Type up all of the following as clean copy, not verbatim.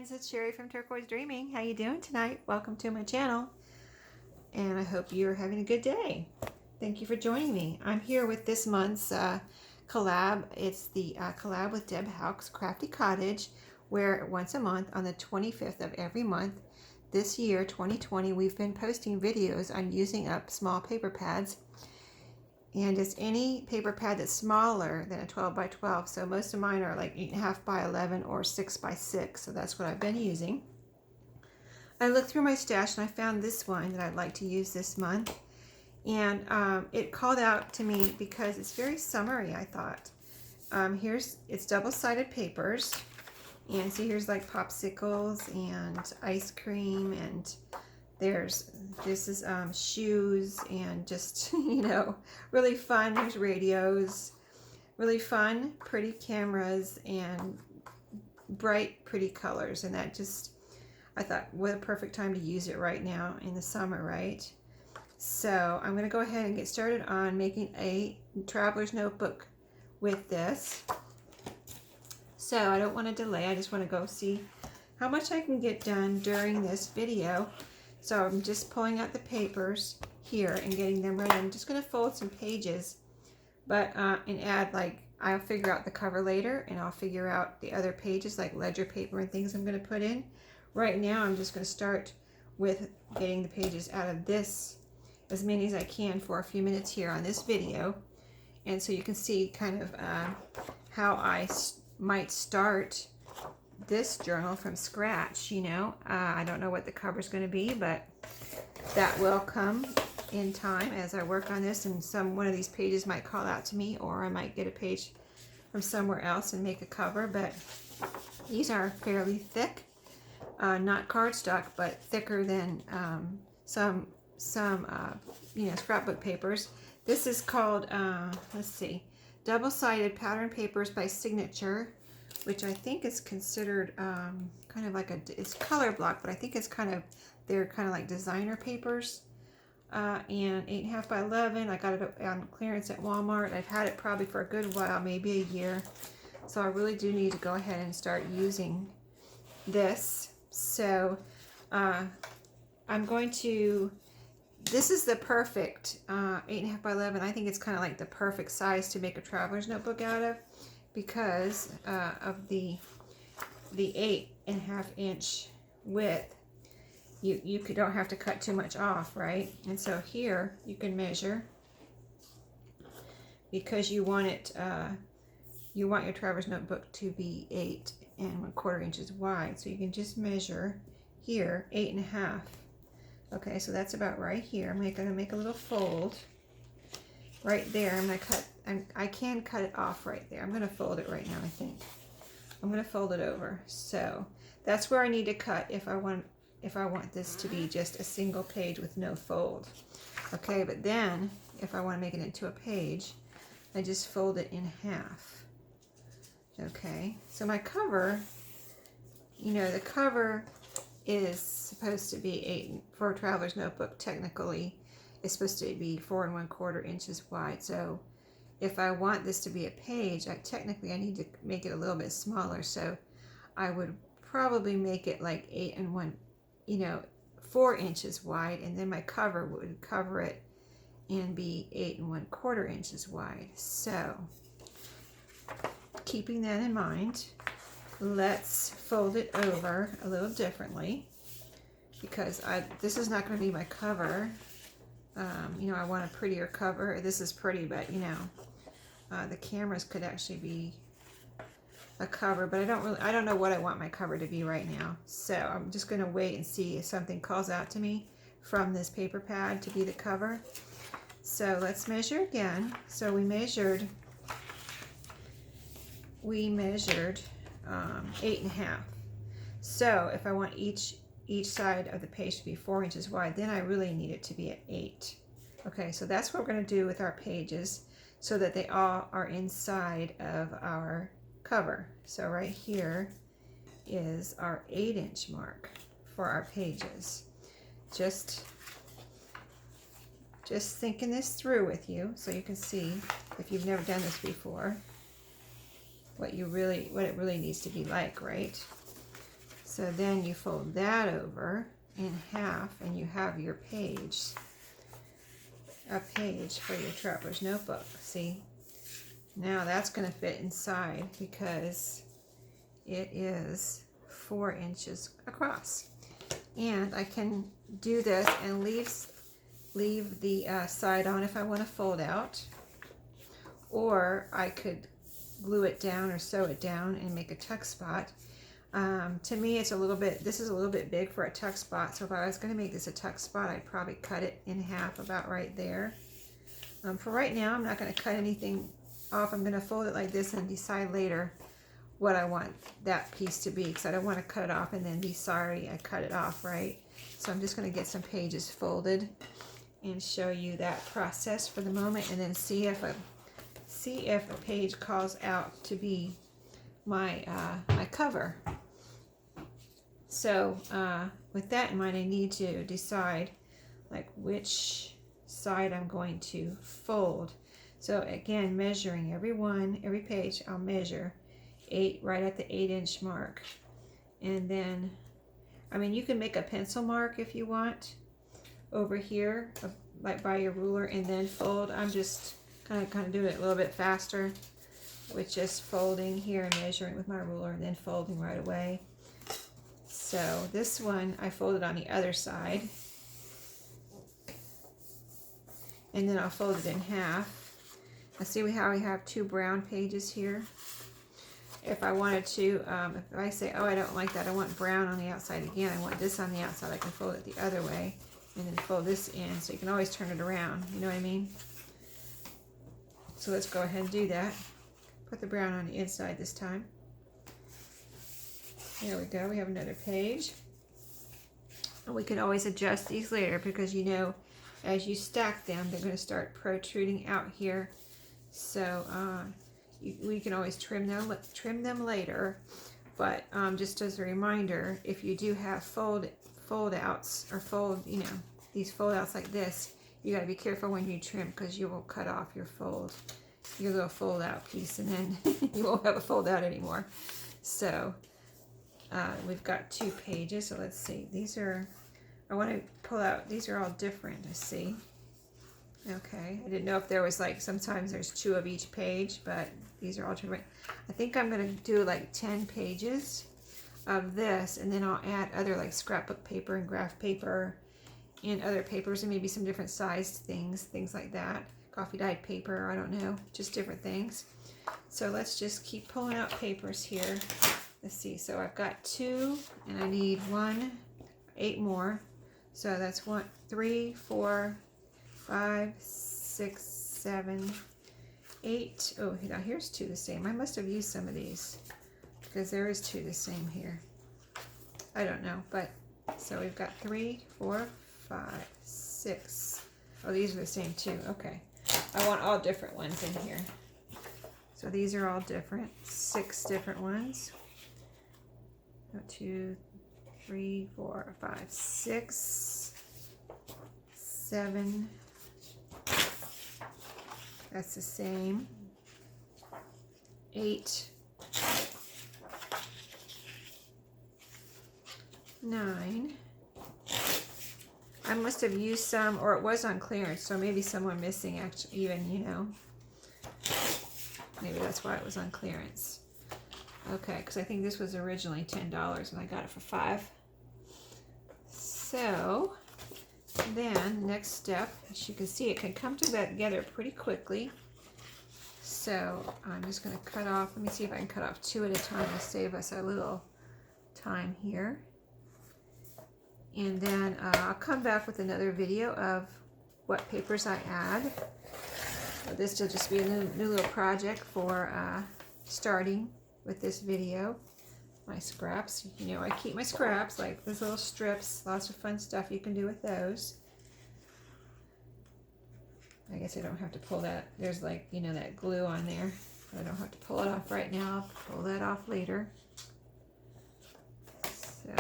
friends, it's Sherry from Turquoise Dreaming. How you doing tonight? Welcome to my channel, and I hope you're having a good day. Thank you for joining me. I'm here with this month's collab. It's the collab with Deb Houck's Crafty Cottage, where once a month on the 25th of every month this year, 2020, we've been posting videos on using up small paper pads. And it's any paper pad that's smaller than a 12 by 12. So most of mine are like 8.5 by 11 or 6 by 6. So that's what I've been using. I looked through my stash and I found this one that I'd like to use this month. And it called out to me because it's very summery, I thought. It's double-sided papers. And see, here's like popsicles and ice cream, and this is shoes, and just, you know, really fun. There's radios, really fun, pretty cameras, and bright, pretty colors. And that just, I thought, what a perfect time to use it right now in the summer, right? So I'm going to go ahead and get started on making a traveler's notebook with this. So I don't want to delay. I just want to go see how much I can get done during this video. So I'm just pulling out the papers here and getting them ready. I'm just going to fold some pages, but and add, like, I'll figure out the cover later, and I'll figure out the other pages like ledger paper and things I'm going to put in. Right now I'm just going to start with getting the pages out of this, as many as I can, for a few minutes here on this video. And so you can see kind of how I might start this journal from scratch, you know. I don't know what the cover's going to be, but that will come in time as I work on this, and one of these pages might call out to me, or I might get a page from somewhere else and make a cover. But these are fairly thick, not cardstock, but thicker than some you know, scrapbook papers. This is called let's see, double-sided pattern papers by Signature, which I think is considered kind of like it's color block, but I think it's they're kind of like designer papers. And 8.5 by 11. I got it on clearance at Walmart. I've had it probably for a good while, maybe a year. So I really do need to go ahead and start using this. So I'm going to, this is the perfect 8.5 by 11. I think it's kind of like the perfect size to make a traveler's notebook out of, because of the 8.5 inch width. You don't have to cut too much off, right? And so here you can measure, because you want it, you want your traveler's notebook to be 8 1/4 inches wide. So you can just measure here 8.5. Okay, so that's about right here. I'm going to make a little fold right there. I'm going to cut. I can cut it off right there. I'm going to fold it right now. I think I'm going to fold it over. So that's where I need to cut if I want this to be just a single page with no fold. Okay, but then if I want to make it into a page, I just fold it in half. Okay, so my cover, you know, the cover is supposed to be 8 for a traveler's notebook. Technically, it's supposed to be 4 1/4 inches wide. So if I want this to be a page, technically I need to make it a little bit smaller. So I would probably make it like 4 inches wide, and then my cover would cover it and be 8 1/4 inches wide. So keeping that in mind, let's fold it over a little differently, because this is not going to be my cover. You know, I want a prettier cover. This is pretty, but you know, the cameras could actually be a cover, but I don't know what I want my cover to be right now. So I'm just going to wait and see if something calls out to me from this paper pad to be the cover. So let's measure again. So we measured 8.5. So if I want each side of the page to be 4 inches wide, then I really need it to be at 8. Okay, so that's what we're going to do with our pages, so that they all are inside of our cover. So right here is our 8-inch mark for our pages. Just thinking this through with you, so you can see, if you've never done this before, what it really needs to be like, right? So then you fold that over in half and you have your page, a page for your Traveler's Notebook. See, now that's going to fit inside because it is 4 inches across. And I can do this and leave the side on if I want to fold out, or I could glue it down or sew it down and make a tuck spot. To me, it's a little bit, this is a little bit big for a tuck spot, so if I was going to make this a tuck spot, I'd probably cut it in half about right there. For right now, I'm not going to cut anything off. I'm going to fold it like this and decide later what I want that piece to be, because I don't want to cut it off and then be sorry I cut it off, right? So I'm just going to get some pages folded and show you that process for the moment, and then see if a page calls out to be my my cover. So with that in mind, I need to decide like which side I'm going to fold. So again, measuring every page, I'll measure 8 right at the 8-inch mark, and then I mean, you can make a pencil mark if you want over here, like by your ruler, and then fold. I'm just kind of doing it a little bit faster with just folding here and measuring with my ruler and then folding right away. So this one I folded on the other side, and then I'll fold it in half. Now see how we have 2 brown pages here? If I wanted to, if I say, oh, I don't like that, I want brown on the outside again, I want this on the outside, I can fold it the other way and then fold this in, so you can always turn it around, you know what I mean? So let's go ahead and do that. Put the brown on the inside this time. There we go, we have another page. And we can always adjust these later, because you know, as you stack them, they're going to start protruding out here. So we can always trim them later. But just as a reminder, if you do have fold outs or these fold outs like this, you got to be careful when you trim, because you will cut off your little fold out piece, and then you won't have a fold out anymore. So we've got 2 pages. So let's see. I want to pull out. These are all different. I see. Okay. I didn't know if there was like, sometimes there's 2 of each page, but these are all different. I think I'm going to do like 10 pages of this, and then I'll add other like scrapbook paper and graph paper and other papers, and maybe some different sized things like that. Coffee dyed paper, I don't know, just different things. So let's just keep pulling out papers here. Let's see, so I've got 2 and I need 8 more. So that's 1, 3, 4, 5, 6, 7, 8. Oh, now here's 2 the same. I must have used some of these, because there is 2 the same here. I don't know, but so we've got 3, 4, 5, 6. Oh, these are the same too. Okay. I want all different ones in here. So these are all different. 6 different ones. 2, 3, 4, 5, 6, 7. That's the same. 8, 9. I must have used some, or it was on clearance, so maybe some were missing, actually, even, you know. Maybe that's why it was on clearance. Okay, because I think this was originally $10 and I got it for $5. So then next step, as you can see, it can come together pretty quickly. So I'm just going to cut off. Let me see if I can cut off 2 at a time to save us a little time here. And then I'll come back with another video of what papers I add. So this will just be a new little project for starting with this video. My scraps, you know, I keep my scraps, like those little strips, lots of fun stuff you can do with those. I guess I don't have to pull that. There's like, you know, that glue on there. I don't have to pull it off right now. I'll pull that off later. So,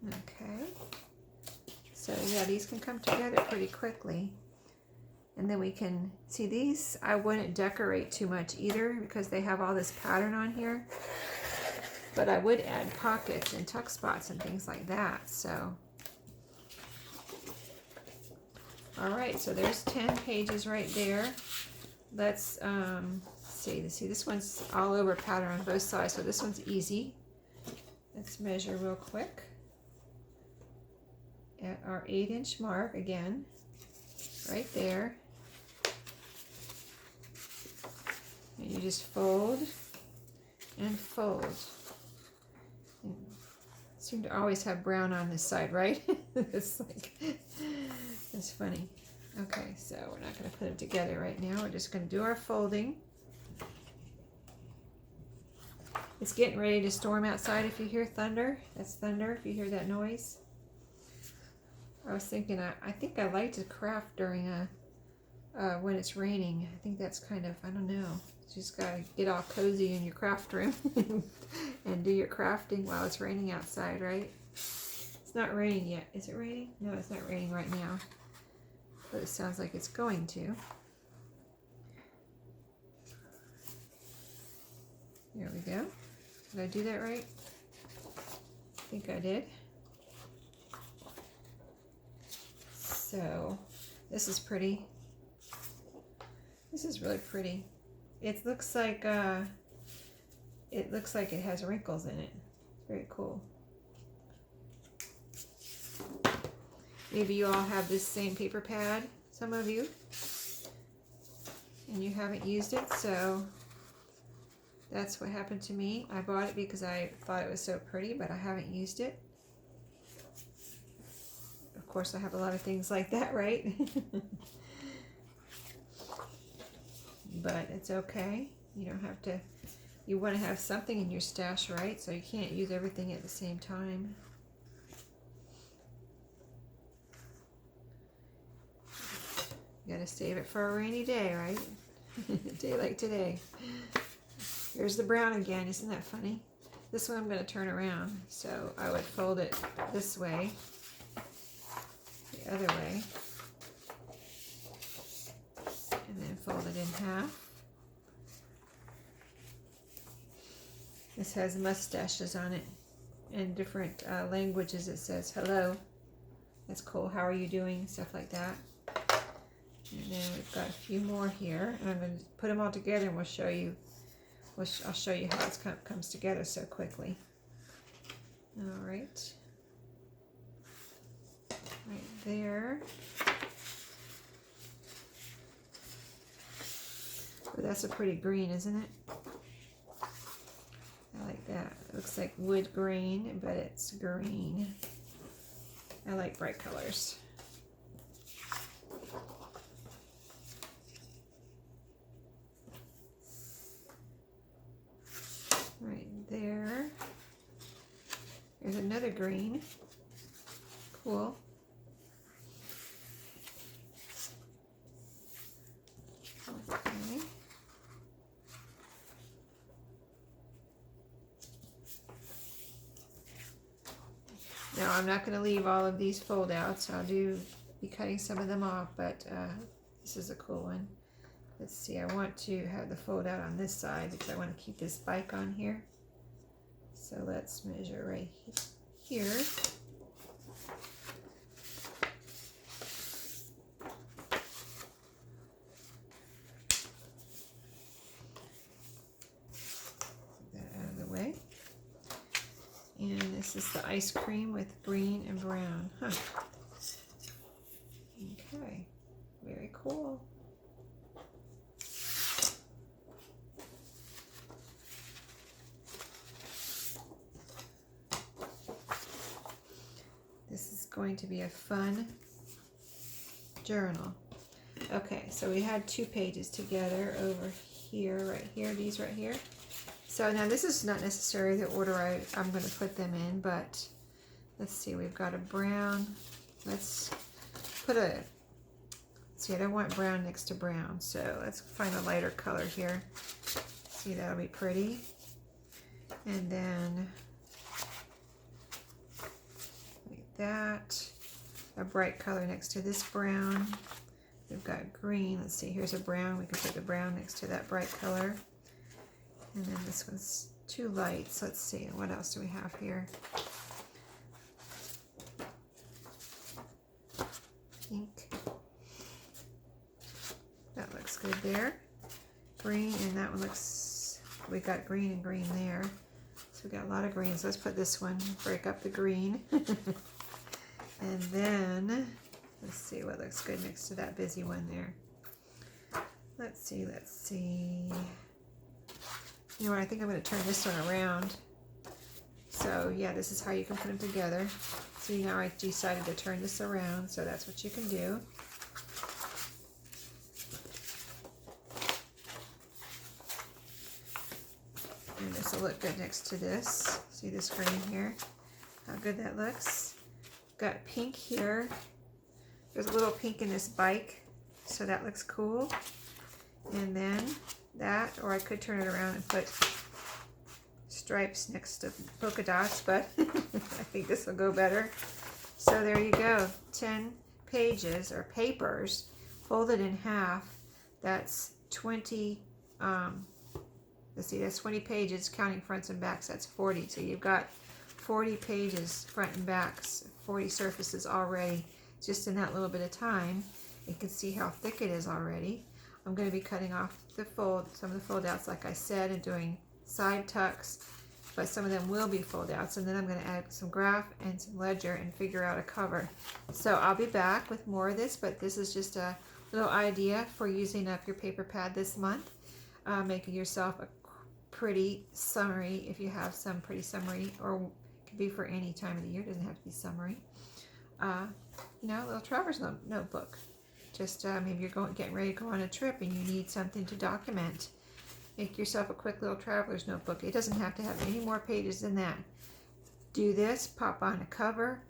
okay. So yeah, these can come together pretty quickly. And then we can see these. I wouldn't decorate too much either, because they have all this pattern on here. but I would add pockets and tuck spots and things like that. So, all right, so there's 10 pages right there. Let's see, this one's all over pattern on both sides, so this one's easy. Let's measure real quick at our 8-inch mark again, right there. And you just fold and fold. And seem to always have brown on this side, right? It's like, it's funny. Okay, so we're not going to put them together right now. We're just going to do our folding. It's getting ready to storm outside. If you hear thunder, that's thunder. If you hear that noise. I was thinking, I think I like to craft during when it's raining. I think that's kind of, I don't know. You just got to get all cozy in your craft room and do your crafting while it's raining outside, right? It's not raining yet. Is it raining? No, it's not raining right now. But it sounds like it's going to. There we go. Did I do that right? I think I did. So, this is pretty. This is really pretty. It looks like it has wrinkles in it. Very cool. Maybe you all have this same paper pad, some of you, and you haven't used it, so that's what happened to me. I bought it because I thought it was so pretty, but I haven't used it. Of course, I have a lot of things like that, right? But it's okay. You don't have to, you want to have something in your stash, right? So you can't use everything at the same time. You gotta save it for a rainy day, right? A day like today. Here's the brown again. Isn't that funny? This one I'm going to turn around. So I would fold it this way, the other way, and then fold it in half. This has mustaches on it. In different languages it says hello. That's cool. How are you doing? Stuff like that. And then we've got a few more here. And I'm going to put them all together and we'll show you. I'll show you how this comes together so quickly. All right. Right there. Oh, that's a pretty green, isn't it? I like that. It looks like wood grain, but it's green. I like bright colors. Right there. There's another green. Cool. Okay. Now I'm not going to leave all of these fold outs. I'll be cutting some of them off, but this is a cool one. Let's see, I want to have the fold out on this side because I want to keep this bike on here. So let's measure right here. Get that out of the way. And this is the ice cream with green and brown. Huh. Okay, very cool. This is going to be a fun journal. Okay, so we had 2 pages together over here, right here, these right here. So now this is not necessarily the order I'm going to put them in, but let's see, we've got a brown. Let's put a, see, I don't want brown next to brown, so let's find a lighter color here. See, that'll be pretty. And then that, a bright color next to this brown. We've got green. Let's see, here's a brown. We can put the brown next to that bright color. And then this one's two lights. Let's see, what else do we have here? Pink. That looks good there. Green, and that one looks, we got green and green there. So we got a lot of greens. Let's put this one, break up the green. And then, let's see what looks good next to that busy one there. Let's see, let's see. You know what, I think I'm going to turn this one around. So yeah, this is how you can put them together. See, now I decided to turn this around, so that's what you can do. And this will look good next to this. See this green here? How good that looks. Got pink here. There's a little pink in this bike, so that looks cool. And then that, or I could turn it around and put stripes next to polka dots, but I think this will go better. So there you go, 10 pages or papers folded in half. That's 20, let's see, that's 20 pages counting fronts and backs. That's 40. So you've got 40 pages front and backs, 40 surfaces already just in that little bit of time. You can see how thick it is already. I'm going to be cutting off the some of the fold outs like I said, and doing side tucks, but some of them will be fold outs, and then I'm going to add some graph and some ledger and figure out a cover. So I'll be back with more of this, but this is just a little idea for using up your paper pad this month, making yourself a pretty summary if you have some pretty summary, or it could be for any time of the year, it doesn't have to be summary. You know, a little traveler's notebook. Just maybe you're getting ready to go on a trip and you need something to document. Make yourself a quick little traveler's notebook. It doesn't have to have any more pages than that. Do this, pop on a cover,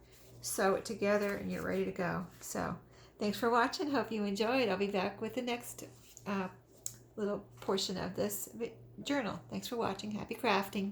sew it together, and you're ready to go. So thanks for watching. Hope you enjoyed. I'll be back with the next little portion of this journal. Thanks for watching. Happy crafting.